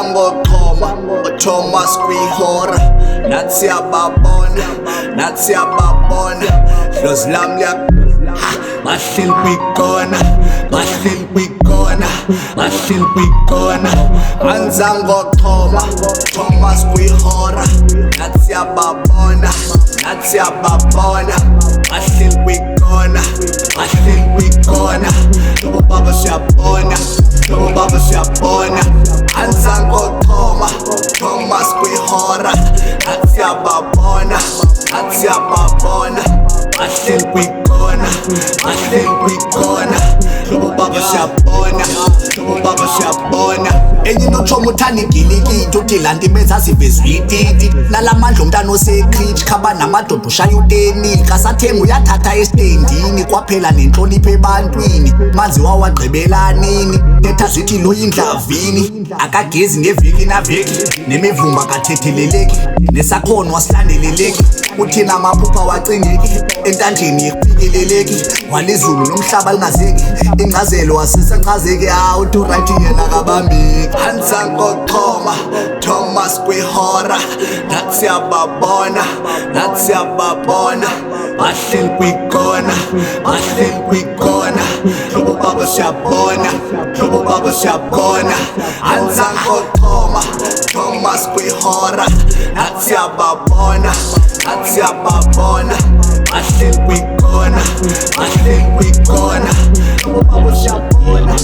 Anzangoqhoma Thomas kwihora nathi yababona Dlozi lami bahleli kwikona Anzangoqhoma Thomas kwihora nathi yababona bahleli kwikona Lobo baba siyabona Anzangoqhoma Thomas kwihora nathi yababona bahleli kwikona Lobo baba siyabona enye nothoma uthanda igilikidi uthi lanti bezaziveza ititi lalamandla umntana osekrich khaba namadoda ushaya uteni kasathenga uyathatha estendini kwaphela nenhlonipho ebantwini manzi wawagqibelanini tetha zithi lo yindlavini akagezi ngeviki naveki nemivumba kathetheleleki nesakhono wasilandeleleki uthina amaphupha wacingeki entandleni ifikeleleki walizulu nomhlaba lingazeki ingcazelo wasisachazeki uthi uright yena kabambeki Anzangoqhoma Thomas kwihora nathi yababona bahleli kwikona Lobo baba siyabona Anzangoqhoma Thomas kwihora nathi yababona bahleli kwikona Lobo baba siyabona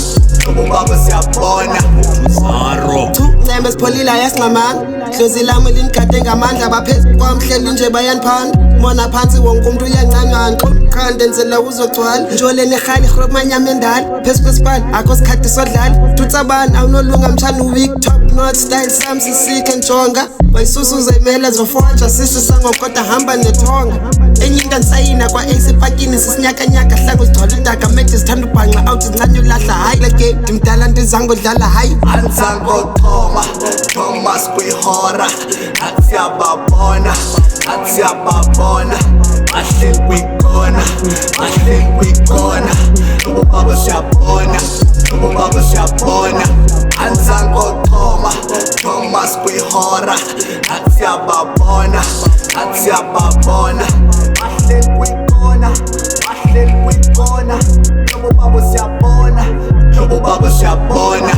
Ncembe sipholile ayasingamanga Dlozi lami linigade ngamandla baphezu kwamhleli nje bayaniphanda Mona phansi wonke umuntu uyancanyana Qhande enzela uzogcwala Njoleni ekhali manyama endala Phezu kwesipali akho sikhathi sodlala Tutsabani awunolunga mtshana uweak top not style sami sisike njonga Bayisusuza imela zofonja sisi sangokoda hamba nethonga enye into nsayina kwa AC parkini sisinyakanyaka hlango sigcwala udaka made sithanda ubhanqa out zincane ulahla hayi le game ndimdala ndizango dlala hayi Anzangoqhoma Thomas kwihora nathi yababona bahleli kwikona Lobo baba siyabona Anzangoqhoma Thomas kwihora nathi yababona bahleli kwikona Lobo baba siyabona